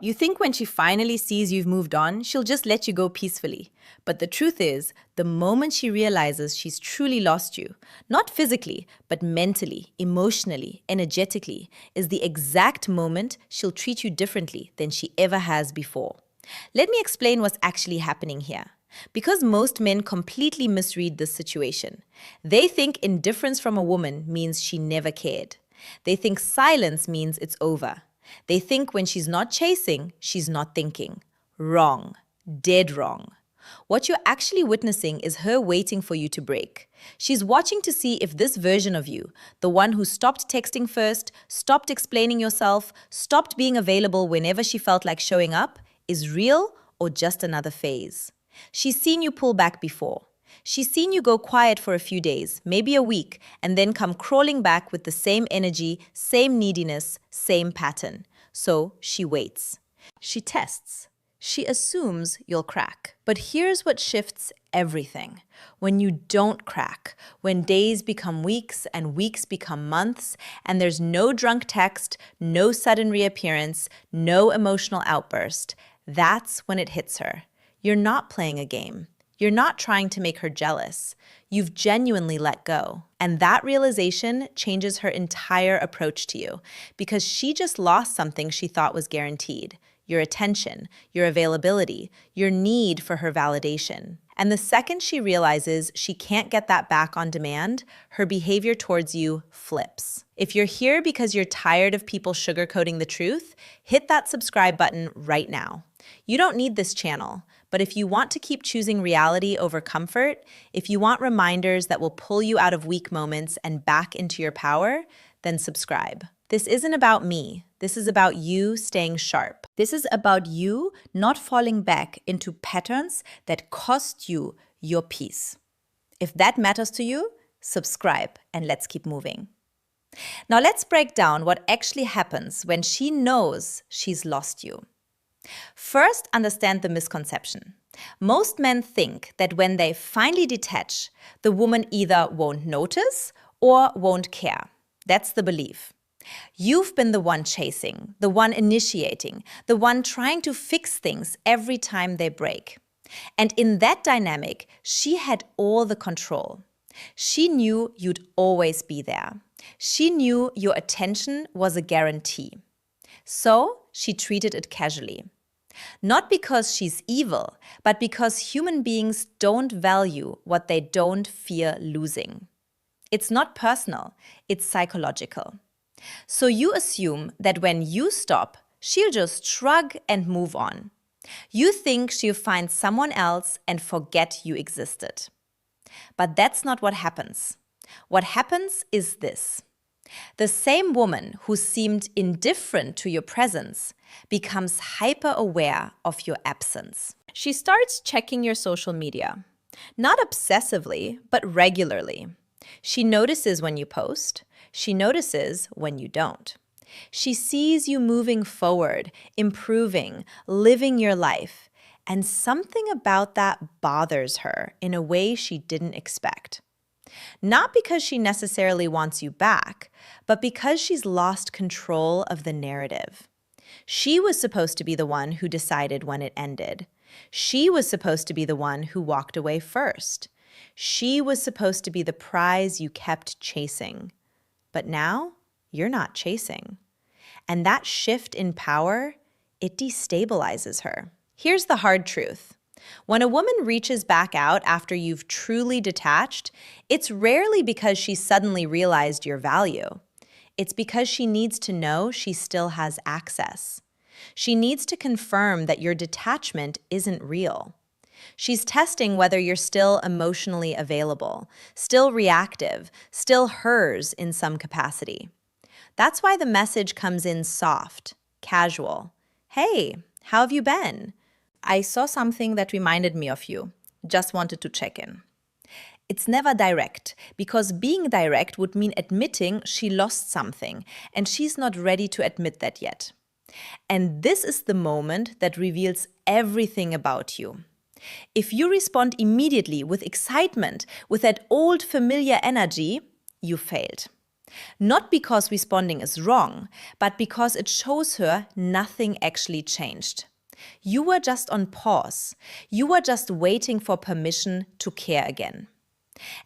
You think when she finally sees you've moved on, she'll just let you go peacefully. But the truth is, the moment she realizes she's truly lost you, not physically, but mentally, emotionally, energetically, is the exact moment she'll treat you differently than she ever has before. Let me explain what's actually happening here. Because most men completely misread this situation. They think indifference from a woman means she never cared. They think silence means it's over. They think when she's not chasing, she's not thinking. Wrong. Dead wrong. What you're actually witnessing is her waiting for you to break. She's watching to see if this version of you, the one who stopped texting first, stopped explaining yourself, stopped being available whenever she felt like showing up, is real or just another phase. She's seen you pull back before. She's seen you go quiet for a few days, maybe a week, and then come crawling back with the same energy, same neediness, same pattern. So she waits. She tests. She assumes you'll crack. But here's what shifts everything. When you don't crack, when days become weeks and weeks become months, and there's no drunk text, no sudden reappearance, no emotional outburst, that's when it hits her. You're not playing a game. You're not trying to make her jealous. You've genuinely let go. And that realization changes her entire approach to you because she just lost something she thought was guaranteed: your attention, your availability, your need for her validation. And the second she realizes she can't get that back on demand, her behavior towards you flips. If you're here because you're tired of people sugarcoating the truth, hit that subscribe button right now. You don't need this channel, but if you want to keep choosing reality over comfort, if you want reminders that will pull you out of weak moments and back into your power, then subscribe. This isn't about me. This is about you staying sharp. This is about you not falling back into patterns that cost you your peace. If that matters to you, subscribe and let's keep moving. Now let's break down what actually happens when she knows she's lost you. First, understand the misconception. Most men think that when they finally detach, the woman either won't notice or won't care. That's the belief. You've been the one chasing, the one initiating, the one trying to fix things every time they break. And in that dynamic, she had all the control. She knew you'd always be there. She knew your attention was a guarantee. So she treated it casually. Not because she's evil, but because human beings don't value what they don't fear losing. It's not personal, it's psychological. So you assume that when you stop, she'll just shrug and move on. You think she'll find someone else and forget you existed. But that's not what happens. What happens is this. The same woman who seemed indifferent to your presence becomes hyper-aware of your absence. She starts checking your social media, not obsessively, but regularly. She notices when you post. She notices when you don't. She sees you moving forward, improving, living your life, and something about that bothers her in a way she didn't expect. Not because she necessarily wants you back, but because she's lost control of the narrative. She was supposed to be the one who decided when it ended. She was supposed to be the one who walked away first. She was supposed to be the prize you kept chasing. But now, you're not chasing. And that shift in power, it destabilizes her. Here's the hard truth. When a woman reaches back out after you've truly detached, it's rarely because she suddenly realized your value. It's because she needs to know she still has access. She needs to confirm that your detachment isn't real. She's testing whether you're still emotionally available, still reactive, still hers in some capacity. That's why the message comes in soft, casual. Hey, how have you been? I saw something that reminded me of you. Just wanted to check in. It's never direct, because being direct would mean admitting she lost something, and she's not ready to admit that yet. And this is the moment that reveals everything about you. If you respond immediately with excitement, with that old familiar energy, you failed. Not because responding is wrong, but because it shows her nothing actually changed. You were just on pause. You were just waiting for permission to care again.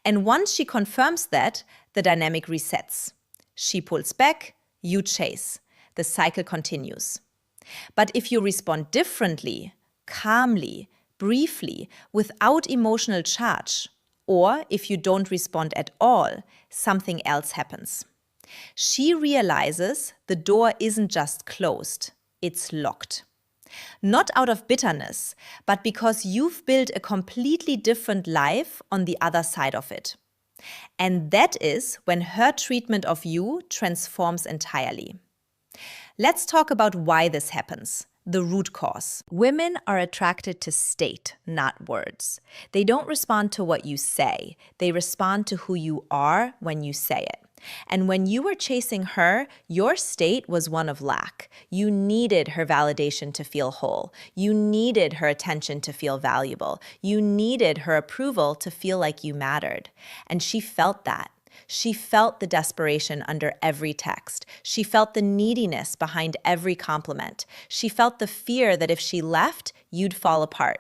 And once she confirms that, the dynamic resets. She pulls back, you chase. The cycle continues. But if you respond differently, calmly, briefly, without emotional charge, or if you don't respond at all, something else happens. She realizes the door isn't just closed, it's locked. Not out of bitterness, but because you've built a completely different life on the other side of it. And that is when her treatment of you transforms entirely. Let's talk about why this happens. The root cause. Women are attracted to state, not words. They don't respond to what you say. They respond to who you are when you say it. And when you were chasing her, your state was one of lack. You needed her validation to feel whole. You needed her attention to feel valuable. You needed her approval to feel like you mattered. And she felt that. She felt the desperation under every text. She felt the neediness behind every compliment. She felt the fear that if she left, you'd fall apart.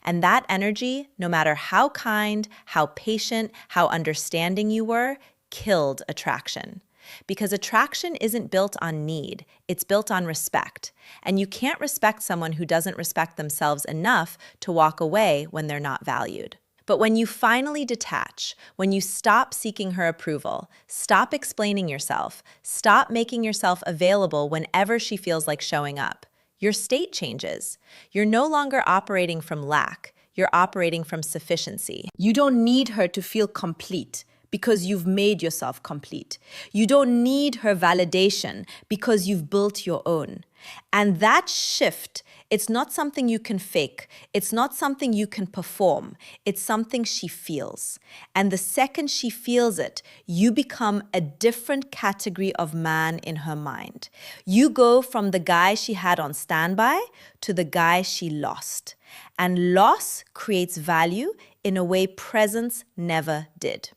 And that energy, no matter how kind, how patient, how understanding you were, killed attraction. Because attraction isn't built on need, it's built on respect. And you can't respect someone who doesn't respect themselves enough to walk away when they're not valued. But when you finally detach, when you stop seeking her approval, stop explaining yourself, stop making yourself available whenever she feels like showing up, your state changes. You're no longer operating from lack, you're operating from sufficiency. You don't need her to feel complete because you've made yourself complete. You don't need her validation because you've built your own. And that shift, it's not something you can fake. It's not something you can perform. It's something she feels. And the second she feels it, you become a different category of man in her mind. You go from the guy she had on standby to the guy she lost. And loss creates value in a way presence never did.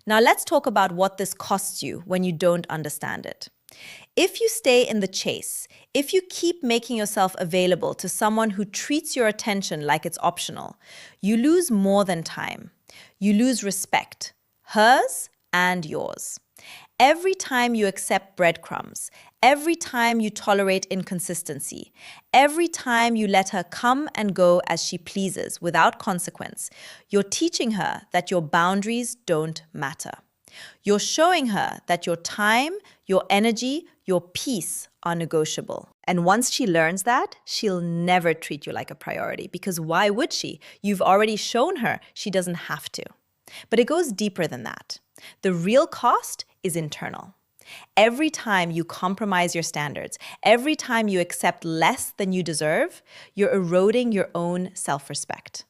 Now let's talk about what this costs you when you don't understand it. If you stay in the chase, if you keep making yourself available to someone who treats your attention like it's optional, you lose more than time. You lose respect, hers and yours. Every time you accept breadcrumbs, every time you tolerate inconsistency, every time you let her come and go as she pleases without consequence, you're teaching her that your boundaries don't matter. You're showing her that your time, your energy, your peace are negotiable. And once she learns that, she'll never treat you like a priority, because why would she? You've already shown her she doesn't have to. But it goes deeper than that. The real cost is internal. Every time you compromise your standards, every time you accept less than you deserve, you're eroding your own self-respect.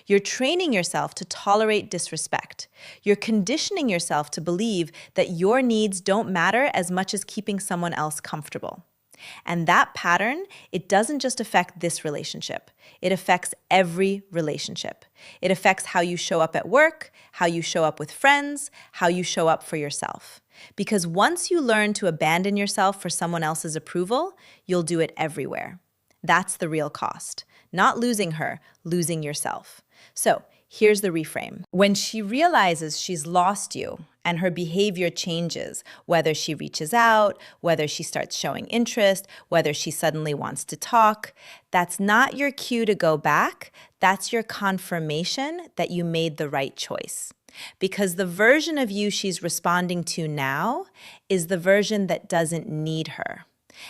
You're training yourself to tolerate disrespect. You're conditioning yourself to believe that your needs don't matter as much as keeping someone else comfortable. And that pattern, it doesn't just affect this relationship. It affects every relationship. It affects how you show up at work, how you show up with friends, how you show up for yourself. Because once you learn to abandon yourself for someone else's approval, you'll do it everywhere. That's the real cost. Not losing her, losing yourself. So here's the reframe. When she realizes she's lost you and her behavior changes, whether she reaches out, whether she starts showing interest, whether she suddenly wants to talk, that's not your cue to go back. That's your confirmation that you made the right choice. Because the version of you she's responding to now is the version that doesn't need her.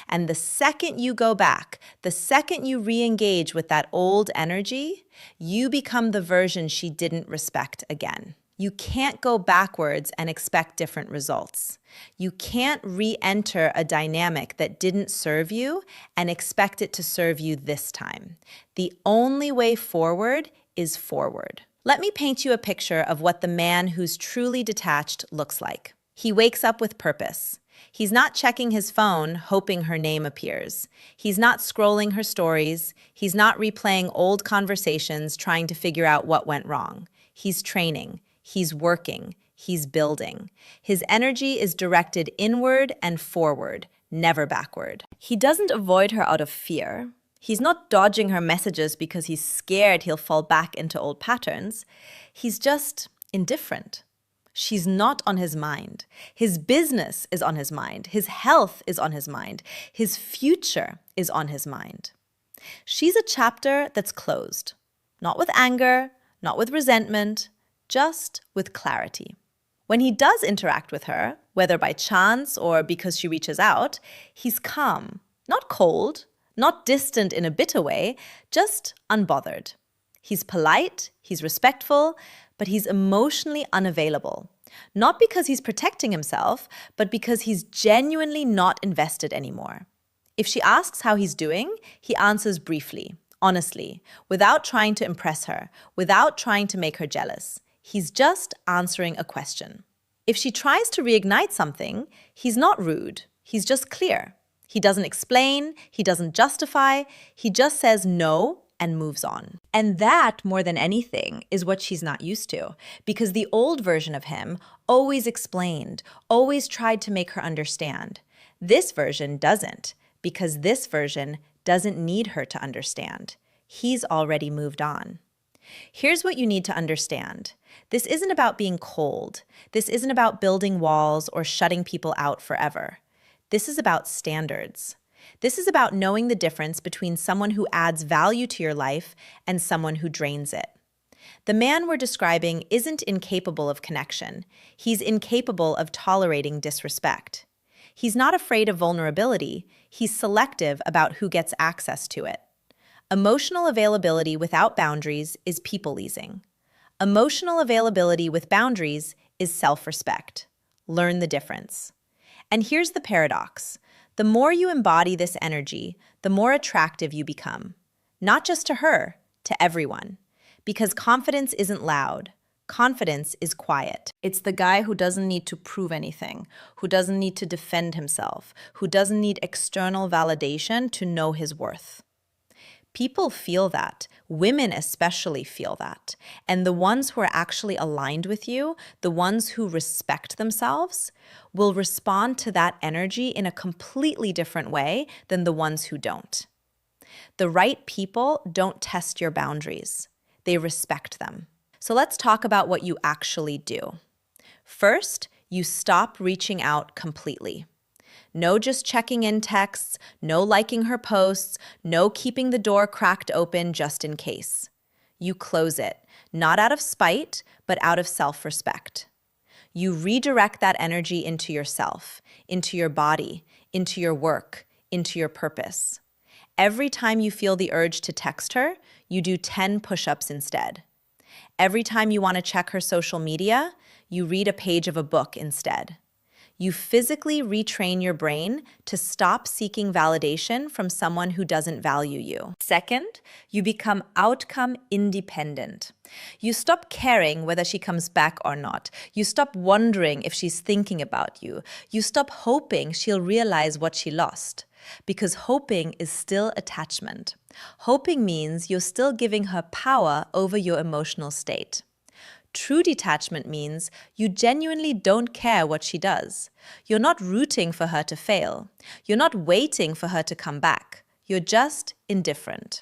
And the second you go back, the second you re-engage with that old energy, you become the version she didn't respect again. You can't go backwards and expect different results. You can't re-enter a dynamic that didn't serve you and expect it to serve you this time. The only way forward is forward. Let me paint you a picture of what the man who's truly detached looks like. He wakes up with purpose. He's not checking his phone, hoping her name appears. He's not scrolling her stories. He's not replaying old conversations, trying to figure out what went wrong. He's training. He's working. He's building. His energy is directed inward and forward, never backward. He doesn't avoid her out of fear. He's not dodging her messages because he's scared he'll fall back into old patterns. He's just indifferent. She's not on his mind. His business is on his mind. His health is on his mind. His future is on his mind. She's a chapter that's closed. Not with anger, not with resentment, just with clarity. When he does interact with her, whether by chance or because she reaches out, he's calm, not cold, not distant in a bitter way, just unbothered. He's polite, he's respectful, but he's emotionally unavailable. Not because he's protecting himself, but because he's genuinely not invested anymore. If she asks how he's doing, he answers briefly, honestly, without trying to impress her, without trying to make her jealous. He's just answering a question. If she tries to reignite something, he's not rude, he's just clear. He doesn't explain, he doesn't justify, he just says no and moves on. And that, more than anything, is what she's not used to, because the old version of him always explained, always tried to make her understand. This version doesn't, because this version doesn't need her to understand. He's already moved on. Here's what you need to understand. This isn't about being cold. This isn't about building walls or shutting people out forever. This is about standards. This is about knowing the difference between someone who adds value to your life and someone who drains it. The man we're describing isn't incapable of connection. He's incapable of tolerating disrespect. He's not afraid of vulnerability. He's selective about who gets access to it. Emotional availability without boundaries is people-pleasing. Emotional availability with boundaries is self-respect. Learn the difference. And here's the paradox. The more you embody this energy, the more attractive you become. Not just to her, to everyone. Because confidence isn't loud. Confidence is quiet. It's the guy who doesn't need to prove anything, who doesn't need to defend himself, who doesn't need external validation to know his worth. People feel that. Women especially feel that. And the ones who are actually aligned with you, the ones who respect themselves, will respond to that energy in a completely different way than the ones who don't. The right people don't test your boundaries. They respect them. So let's talk about what you actually do. First, you stop reaching out completely. No just checking in texts, no liking her posts, no keeping the door cracked open just in case. You close it, not out of spite, but out of self-respect. You redirect that energy into yourself, into your body, into your work, into your purpose. Every time you feel the urge to text her, you do 10 push-ups instead. Every time you want to check her social media, you read a page of a book instead. You physically retrain your brain to stop seeking validation from someone who doesn't value you. Second, you become outcome independent. You stop caring whether she comes back or not. You stop wondering if she's thinking about you. You stop hoping she'll realize what she lost. Because hoping is still attachment. Hoping means you're still giving her power over your emotional state. True detachment means you genuinely don't care what she does. You're not rooting for her to fail. You're not waiting for her to come back. You're just indifferent.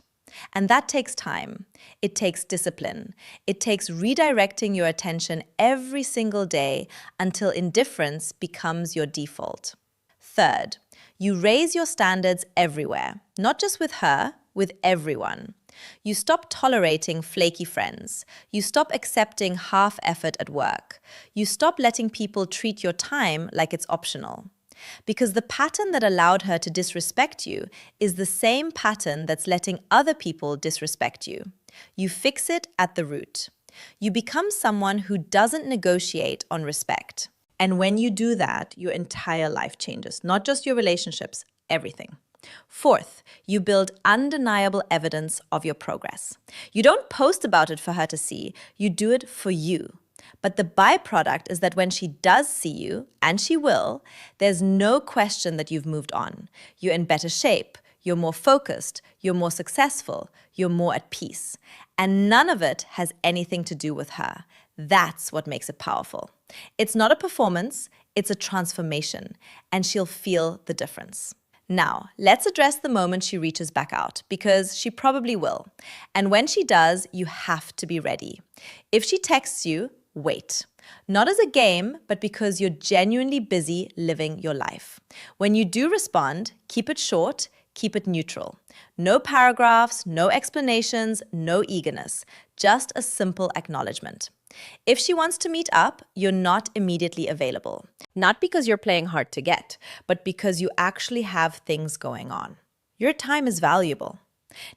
And that takes time. It takes discipline. It takes redirecting your attention every single day until indifference becomes your default. Third, you raise your standards everywhere, not just with her, with everyone. You stop tolerating flaky friends. You stop accepting half effort at work. You stop letting people treat your time like it's optional. Because the pattern that allowed her to disrespect you is the same pattern that's letting other people disrespect you. You fix it at the root. You become someone who doesn't negotiate on respect. And when you do that, your entire life changes, not just your relationships, everything. Fourth, you build undeniable evidence of your progress. You don't post about it for her to see, you do it for you. But the byproduct is that when she does see you, and she will, there's no question that you've moved on. You're in better shape, you're more focused, you're more successful, you're more at peace. And none of it has anything to do with her. That's what makes it powerful. It's not a performance, it's a transformation, and she'll feel the difference. Now, let's address the moment she reaches back out, because she probably will. And when she does, you have to be ready. If she texts you, wait. Not as a game, but because you're genuinely busy living your life. When you do respond, keep it short, keep it neutral. No paragraphs, no explanations, no eagerness, just a simple acknowledgement. If she wants to meet up, you're not immediately available. Not because you're playing hard to get, but because you actually have things going on. Your time is valuable.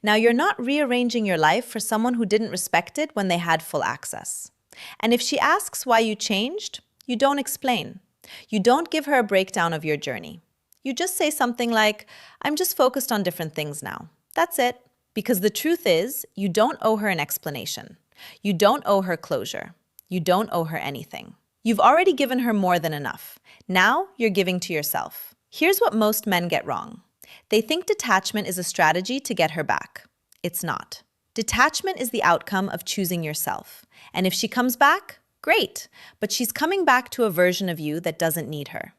Now, you're not rearranging your life for someone who didn't respect it when they had full access. And if she asks why you changed, you don't explain. You don't give her a breakdown of your journey. You just say something like, "I'm just focused on different things now." That's it. Because the truth is, you don't owe her an explanation. You don't owe her closure. You don't owe her anything. You've already given her more than enough. Now you're giving to yourself. Here's what most men get wrong. They think detachment is a strategy to get her back. It's not. Detachment is the outcome of choosing yourself. And if she comes back, great. But she's coming back to a version of you that doesn't need her.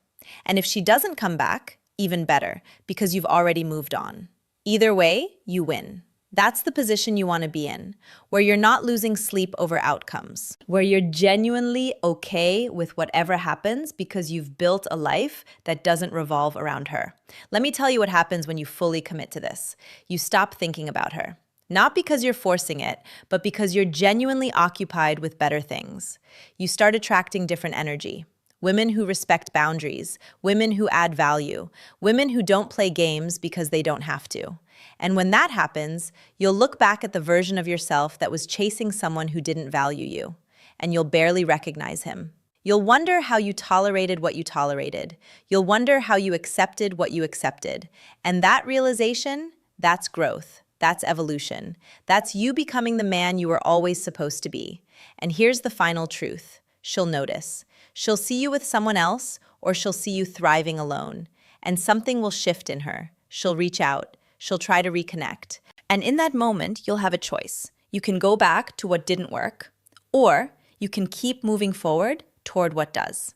And if she doesn't come back, even better, because you've already moved on. Either way, you win. That's the position you want to be in, where you're not losing sleep over outcomes, where you're genuinely okay with whatever happens because you've built a life that doesn't revolve around her. Let me tell you what happens when you fully commit to this. You stop thinking about her. Not because you're forcing it, but because you're genuinely occupied with better things. You start attracting different energy. Women who respect boundaries, women who add value, women who don't play games because they don't have to. And when that happens, you'll look back at the version of yourself that was chasing someone who didn't value you, and you'll barely recognize him. You'll wonder how you tolerated what you tolerated. You'll wonder how you accepted what you accepted. And that realization, that's growth. That's evolution. That's you becoming the man you were always supposed to be. And here's the final truth. She'll notice. She'll see you with someone else, or she'll see you thriving alone. And something will shift in her. She'll reach out. She'll try to reconnect. And in that moment, you'll have a choice. You can go back to what didn't work, or you can keep moving forward toward what does.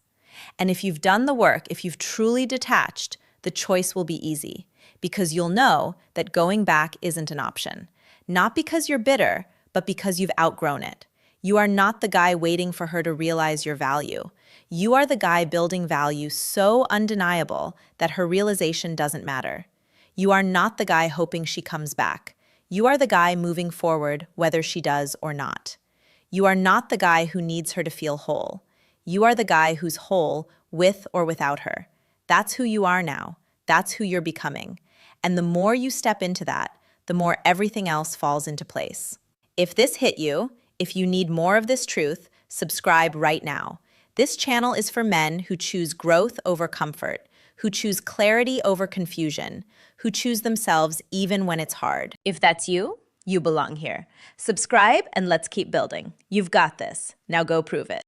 And if you've done the work, if you've truly detached, the choice will be easy, because you'll know that going back isn't an option. Not because you're bitter, but because you've outgrown it. You are not the guy waiting for her to realize your value. You are the guy building value so undeniable that her realization doesn't matter. You are not the guy hoping she comes back. You are the guy moving forward whether she does or not. You are not the guy who needs her to feel whole. You are the guy who's whole with or without her. That's who you are now. That's who you're becoming. And the more you step into that, the more everything else falls into place. If this hit you, if you need more of this truth, subscribe right now. This channel is for men who choose growth over comfort, who choose clarity over confusion, who choose themselves even when it's hard. If that's you, you belong here. Subscribe and let's keep building. You've got this. Now go prove it.